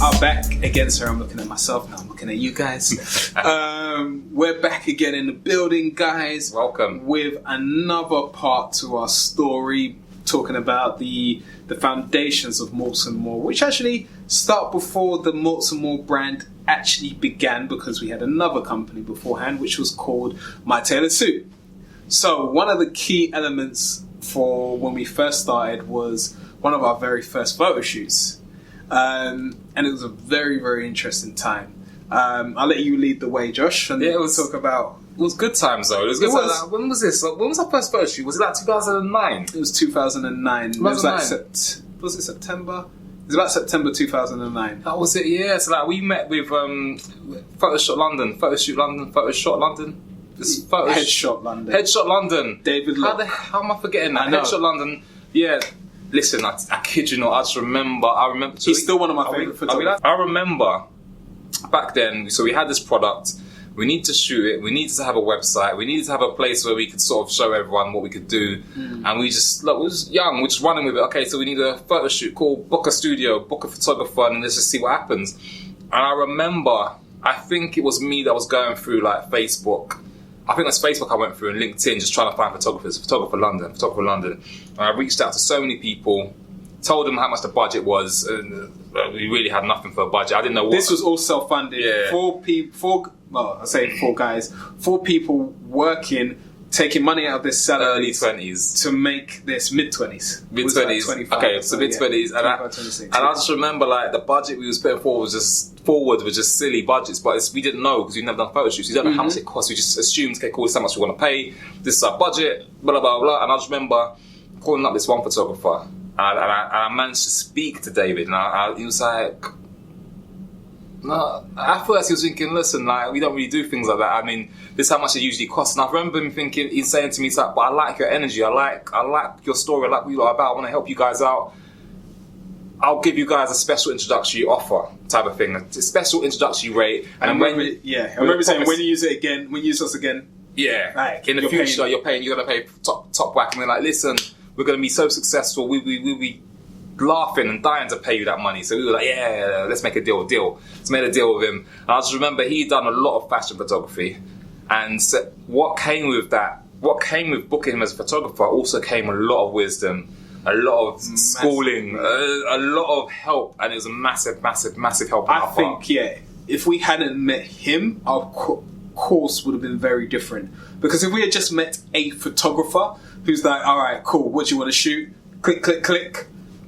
are back again. Sorry, I'm looking at myself now. I'm looking at you guys. We're back again in the building, guys. Welcome. With another part to our story, talking about the foundations of Morts More, which actually start before the Morts More brand actually began, because we had another company beforehand, which was called My Tailored Suit. So one of the key elements for when we first started was one of our very first photo shoots. And it was a very, very interesting time. I'll let you lead the way, Josh, and we'll talk about... It was good times, though. It was good times. Like, when was this? When was our first photo shoot? Was it like 2009? It was 2009. It was like was it September? It was about September 2009. That was it, yeah. So like we met with Photoshoot London. Headshot London. David Locke. How am I forgetting that? Headshot London. Yeah. Listen, I kid you not, I just remember. He's still one of my favourite photographers. I remember back then, so we had this product, we needed to shoot it, we needed to have a website, we needed to have a place where we could sort of show everyone what we could do. And we just, look, we was young, we're just running with it. Okay, so we need a photo shoot, cool, book a studio, book a photographer, and let's just see what happens. And I remember, I think it was me that was going through like Facebook. I think that's Facebook I went through, and LinkedIn, just trying to find photographers, photographer London. And I reached out to so many people, told them how much the budget was, and we really had nothing for a budget. I didn't know what... This was all self-funded. Yeah. Four guys, 4 people working, taking money out of their salary. Early 20s. To make this mid-20s. Mid-20s. Like okay, so mid-20s. And I just remember like the budget we was putting forward was just silly budgets, but we didn't know because we've never done photo shoots. We don't know how much it costs. We just assumed, okay, cool, this is how much we want to pay. This is our budget, blah, blah, blah. And I just remember calling up this one photographer, and I managed to speak to David, and he was like... No, at first he was thinking, listen, like, we don't really do things like that. I mean, this is how much it usually costs. And I remember him thinking, he's saying to me, he's like, but I like your energy, I like your story, I like what you're about, I want to help you guys out. I'll give you guys a special introductory offer type of thing, a special introductory rate. And I remember saying, when you use us again, yeah, like, in the future, you're going to pay top whack. And we're like, listen, we're going to be so successful, we'll be laughing and dying to pay you that money. So we were like, yeah, let's make a deal. Let's make a deal with him. And I just remember he'd done a lot of fashion photography, and so what came with booking him as a photographer also came a lot of wisdom, a lot of schooling, a lot of help, and it was a massive help. I think, yeah, if we hadn't met him, our course would have been very different. Because if we had just met a photographer who's like, all right, cool, what do you want to shoot? Click, click, click.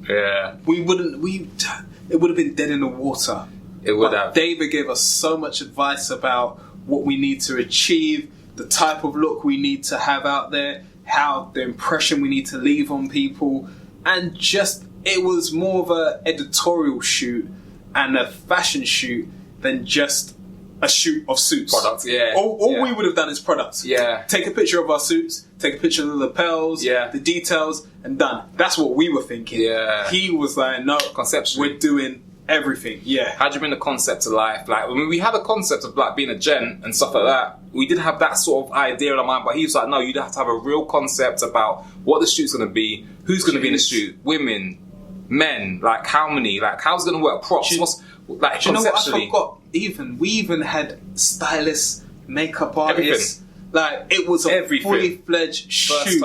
Yeah, it would have been dead in the water. It would have. David gave us so much advice about what we need to achieve, the type of look we need to have out there, how the impression we need to leave on people, and just it was more of a editorial shoot and a fashion shoot than just a shoot of suits. Products, yeah. All we would have done is products. Yeah. Take a picture of our suits, take a picture of the lapels, the details, and done. That's what we were thinking. Yeah. He was like, no, conceptually, we're doing everything. Yeah. How do you bring the concept to life? Like, I mean, we had a concept of like being a gent and stuff like that. We did have that sort of idea in our mind, but he was like, no, you'd have to have a real concept about what the shoot's going to be, who's going to be in the shoot, women, men, like how many, like how's it going to work, props, like do you know what I conceptually. forgot? We even had stylists, makeup artists. Everything. Like it was a fully fledged shoot.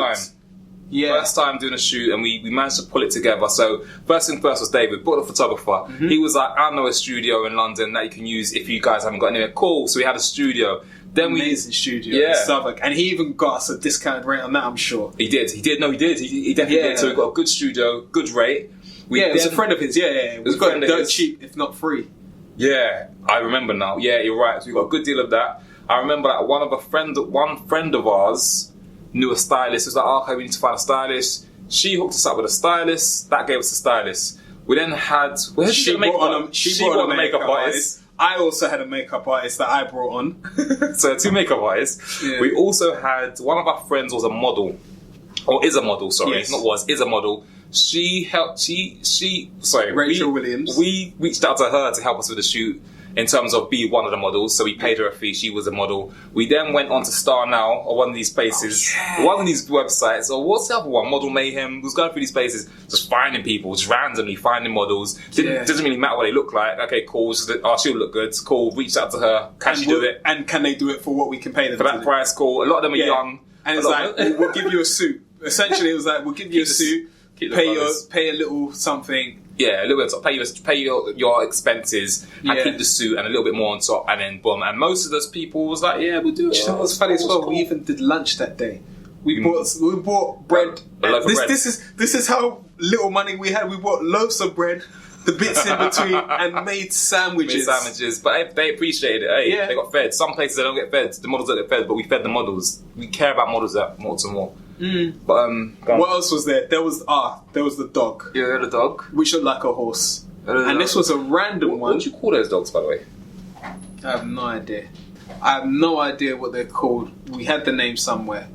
First time doing a shoot, and we managed to pull it together. So first thing first was David, booked a photographer. He was like, I know a studio in London that you can use if you guys haven't got anywhere. Cool. So we had a studio. Then amazing studio in Southwark, and he even got us a discounted rate on that. I'm sure he did. He definitely did. So we got a good studio, good rate. It was a friend of his. It was got dirt cheap, if not free. Yeah, I remember now. Yeah, you're right. So we got a good deal of that. I remember that one friend of ours knew a stylist. It was like, oh, okay, we need to find a stylist. She hooked us up with a stylist. That gave us a stylist. We then had... She brought on a makeup artist. I also had a makeup artist that I brought on. So 2 makeup artists. Yeah. We also had... One of our friends was a model. Or is a model, sorry. Yes. Not was, is a model. She helped... Rachel Williams. We reached out to her to help us with the shoot. in terms of be one of the models. So we paid her a fee. She was a model. We then went on to Star Now, or one of these places, one of these websites, or what's the other one? Model Mayhem. We was going through these places, just finding people, just randomly finding models. Doesn't really matter what they look like. Okay, cool. She'll look good. Cool. Reach out to her. Can she do it? And can they do it for what we can pay them for that price? Cool. A lot of them are young. And it's like, we'll give you a suit. Essentially, it was like, we'll give you a suit, pay a little something. Yeah, a little bit on top. Pay your expenses and keep the suit and a little bit more on top, and then boom. And most of those people was like, yeah, we'll do it. You know what's funny as well? Cool. We even did lunch that day. We bought bread. This is how little money we had. We bought loaves of bread, the bits in between, and made sandwiches. But they appreciated it. Hey, they got fed. Some places they don't get fed. The models don't get fed, but we fed the models. We care about models at Morts More. But what else was there? There was the dog. Yeah, the dog, which looked like a horse. And this was a random one. What do you call those dogs, by the way? I have no idea. I have no idea what they're called. We had the name somewhere.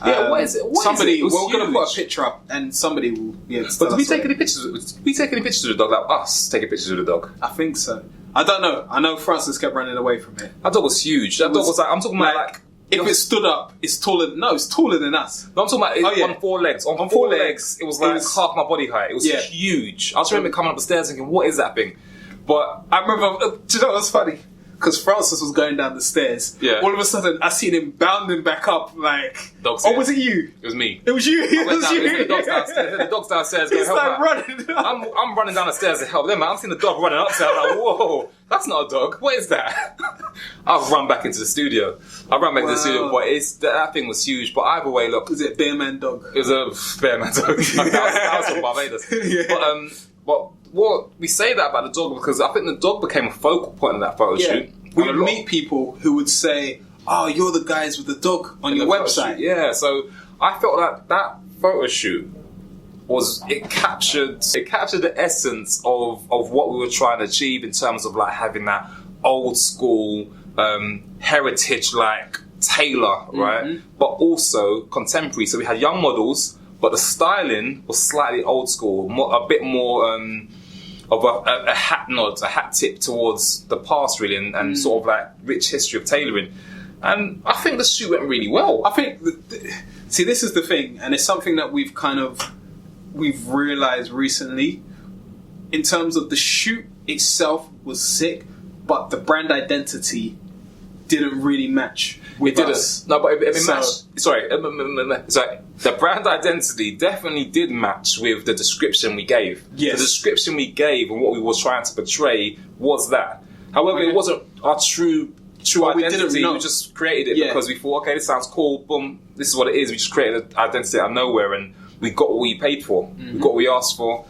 Yeah, what is it? We're going to put a picture up, and somebody will. Yeah, but did we take any pictures? Did we take any pictures of the dog? Like us taking pictures of the dog? I think so. I don't know. I know Francis kept running away from it. That dog was huge. That dog was like, I'm talking about like. If it stood up, it's taller. No, it's taller than us. No, I'm talking about on four legs. On four legs, it was like half my body height. It was huge. I just remember coming up the stairs thinking, what is that thing? But I remember, do you know what's funny? Because Francis was going down the stairs. Yeah. All of a sudden, I seen him bounding back up like... Oh, was it you? It was me. It was you? The dog's downstairs going to help out. Running I'm running down the stairs to help them. I'm seeing the dog running upstairs. I'm like, whoa, that's not a dog. What is that? I've run back into the studio. But that thing was huge. But either way, look... Was it a Bearman dog? It was a Bearman dog. that was from Barbados. But what we say that about the dog because I think the dog became a focal point of that photo shoot. We would meet people who would say, "Oh, you're the guys with the dog on your website." Yeah, so I felt that photo shoot captured the essence of what we were trying to achieve in terms of like having that old school heritage like tailor, right? But also contemporary. So we had young models. But the styling was slightly old school, a bit more of a hat nod, a hat tip towards the past, really, and sort of like rich history of tailoring. And I think the shoot went really well. I think, see, this is the thing, and it's something that we've realised recently. In terms of the shoot itself was sick, but the brand identity didn't really match. It didn't. No, but it matched. Sorry, the brand identity definitely did match with the description we gave. Yes. The description we gave and what we were trying to portray was that. However, it wasn't our true identity. We just created it because we thought, okay, this sounds cool. Boom, this is what it is. We just created an identity out of nowhere, and we got what we paid for. We got what we asked for.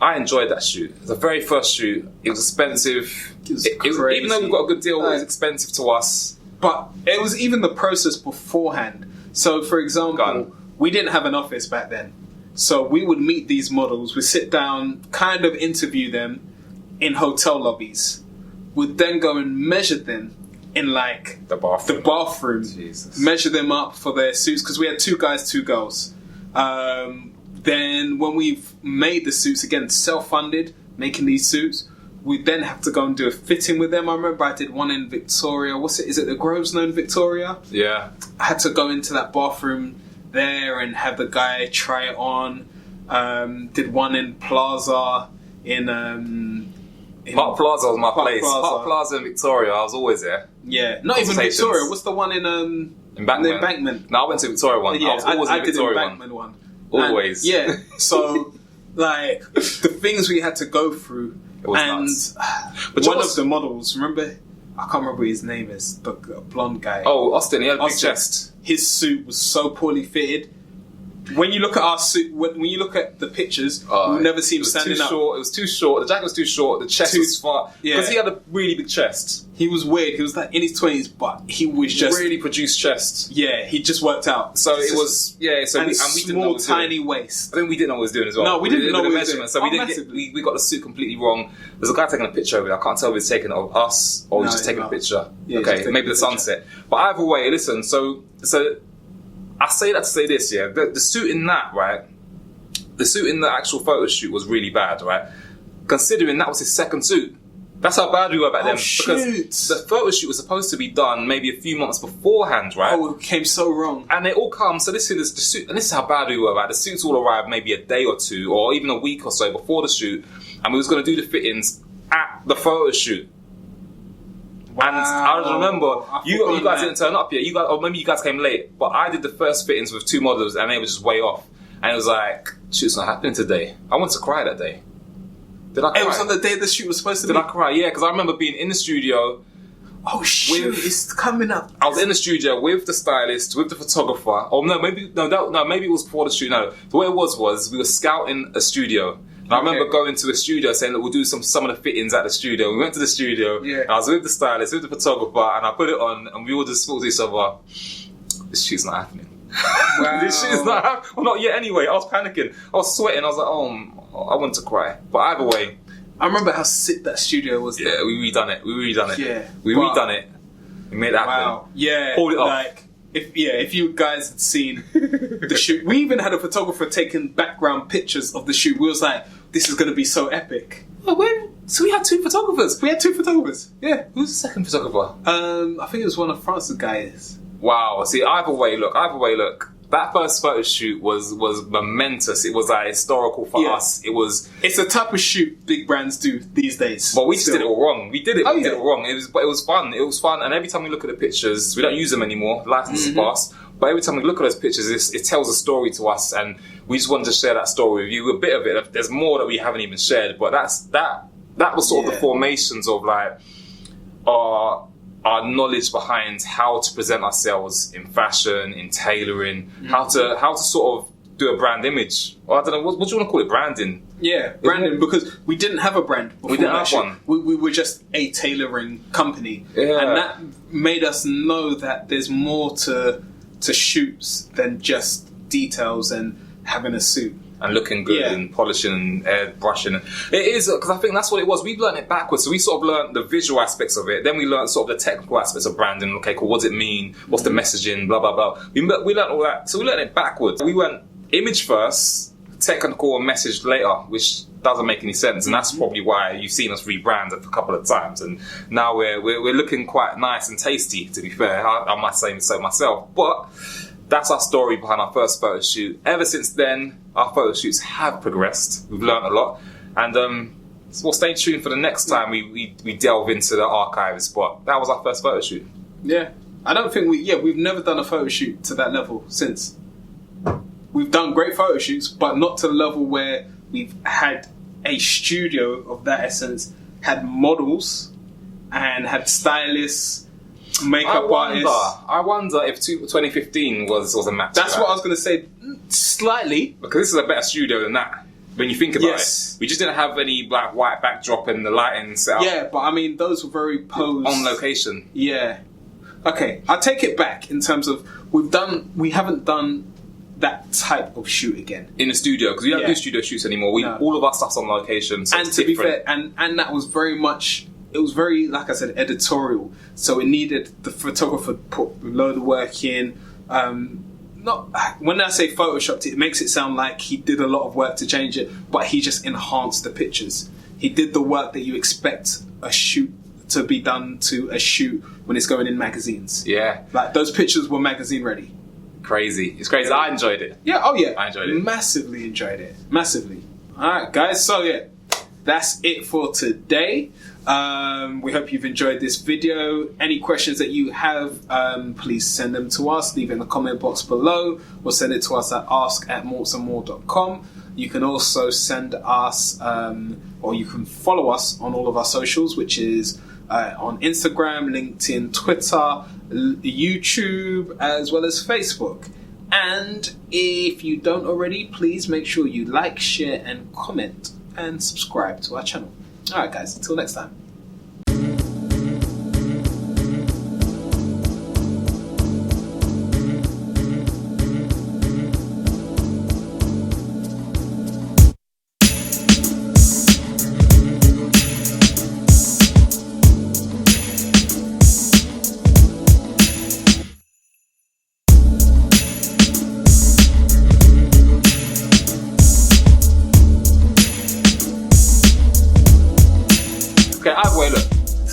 I enjoyed that shoot. The very first shoot, it was expensive. It was crazy. Even though we got a good deal, it was expensive to us. But it was even the process beforehand. So, for example, we didn't have an office back then. So we would meet these models, we'd sit down, kind of interview them in hotel lobbies. We'd then go and measure them in like the bathroom. Jesus. Measure them up for their suits, because we had 2 guys, 2 girls. Then when we've made the suits, again, self-funded, making these suits, we then have to go and do a fitting with them. I remember I did one in Victoria. Is it the Groves known Victoria? Yeah. I had to go into that bathroom there and have the guy try it on. Did one in Plaza in Park Plaza was my place. Park Plaza in Victoria, I was always there. Yeah, not even Victoria. What's the one in Embankment? No, I went to Victoria one. Yeah, I did Victoria Embankment one. Always. And, so like the things we had to go through. It was nuts. But one of the models, remember? I can't remember what his name is. The blonde guy. Oh, Austin. He had a big chest. His suit was so poorly fitted. When you look at our suit, when you look at the pictures, you'll never see him standing up. It was too short. The jacket was too short. The chest was far. Because he had a really big chest. He was weird. He was like in his 20s, but he was just really produced chest. Yeah, he just worked out. So it was So and we didn't know tiny waist. I think we didn't know what he was doing as well. No, we didn't know what he was doing. So we got the suit completely wrong. There's a guy taking a picture of it. I can't tell if he's taking it of us or he's just taking a picture. Yeah, okay, maybe the sunset. But either way, listen. So I say that to say this. Yeah, the suit in that, right? The suit in the actual photo shoot was really bad, right? Considering that was his second suit. That's how bad we were back then. Shoot. Because the photo shoot was supposed to be done maybe a few months beforehand, right? Oh, it came so wrong. And they all come. So this is the suit, and this is how bad we were. Right? The suits all arrived maybe a day or two, or even a week or so before the shoot, and we was going to do the fittings at the photo shoot. Wow. And I remember you guys didn't turn up yet. You guys, or maybe you guys came late. But I did the first fittings with 2 models, and they were just way off. And it was like, shoot's not happening today. I wanted to cry that day. Did I cry? It was on the day the shoot was supposed to be. Did I cry? Yeah, because I remember being in the studio. Oh shoot! It's coming up. I was in the studio with the stylist, with the photographer. Oh no, maybe it was before the shoot. No, the way it was we were scouting a studio. And I remember going to a studio saying that we'll do some of the fittings at the studio. We went to the studio. Yeah. And I was with the stylist, with the photographer, and I put it on, and we all just spoke to each other. This shoot's not happening. Wow. This shit is not happening. Well, not yet anyway. I was panicking. I was sweating. I was like, I want to cry. But either way, I remember how sick that studio was. Yeah, we redone it. Yeah, we redone it. We made it happen. Wow. Yeah, pulled it off. Like if you guys had seen the shoot, we even had a photographer taking background pictures of the shoot. We was like, this is going to be so epic. Oh, so we had 2 photographers. Yeah. Who's the second photographer? I think it was one of France's guys. Wow. See, either way, look. That first photo shoot was momentous. It was historical for us. It's the type of shoot big brands do these days. But we just did it all wrong. We did it all wrong. But it was fun. It was fun. And every time we look at the pictures, we don't use them anymore. License is passed. But every time we look at those pictures, it tells a story to us, and we just wanted to share that story with you. A bit of it. There's more that we haven't even shared, but that was sort of the formations of like our knowledge behind how to present ourselves in fashion, in tailoring, how to sort of do a brand image. Or I don't know, what do you want to call it? Branding? Yeah, branding, because we didn't have a brand before. We didn't have one. We were just a tailoring company. Yeah. And that made us know that there's more to shoots than just details and having a suit. And looking good and polishing and airbrushing. It is, because I think that's what it was. We've learned it backwards. So we sort of learned the visual aspects of it. Then we learned sort of the technical aspects of branding. Okay, cool. What does it mean? What's the messaging? Blah, blah, blah. We learned all that. So we learned it backwards. We went image first, technical and message later, which doesn't make any sense. And that's probably why you've seen us rebrand a couple of times. And now we're looking quite nice and tasty, to be fair. I might say so myself. But that's our story behind our first photo shoot. Ever since then, our photo shoots have progressed. We've learned a lot. And so we'll stay tuned for the next time we delve into the archives. But that was our first photo shoot. Yeah. I don't think we've never done a photo shoot to that level since. We've done great photo shoots, but not to the level where we've had a studio of that essence, had models, and had stylists, makeup artists. I wonder if 2015 was a match. That's what I was going to say. Slightly. Because this is a better studio than that. When you think about it. We just didn't have any black white backdrop and the lighting set up. Yeah, but I mean, those were very posed. On location. Yeah. Okay, I'll take it back in terms of we haven't done that type of shoot again. In the studio, because we don't do studio shoots anymore. All of our stuff's on location. So and to be fair, and that was very much, it was very, like I said, editorial. So it needed the photographer put a load of work in. When I say photoshopped, it makes it sound like he did a lot of work to change it, but he just enhanced the pictures. He did the work that you expect a shoot to be done to a shoot when it's going in magazines. Yeah. Like, those pictures were magazine ready. Crazy. It's crazy. I enjoyed it. Yeah, oh yeah. I enjoyed it. Massively enjoyed it. Massively. Alright, guys, so yeah, that's it for today. We hope you've enjoyed this video. Any questions that you have, please send them to us. Leave it in the comment box below, or send it to us at ask@mortsmore.com. You can also send us, or you can follow us on all of our socials, which is on Instagram, LinkedIn, Twitter, YouTube, as well as Facebook. And if you don't already, please make sure you like, share, and comment, and subscribe to our channel. Alright guys, until next time.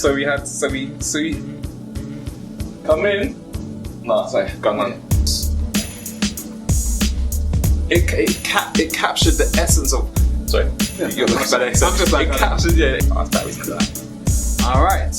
So we come in. No, sorry, go on. It captured the essence of. Sorry, Yeah, you're looking better. It captured, yeah. All right.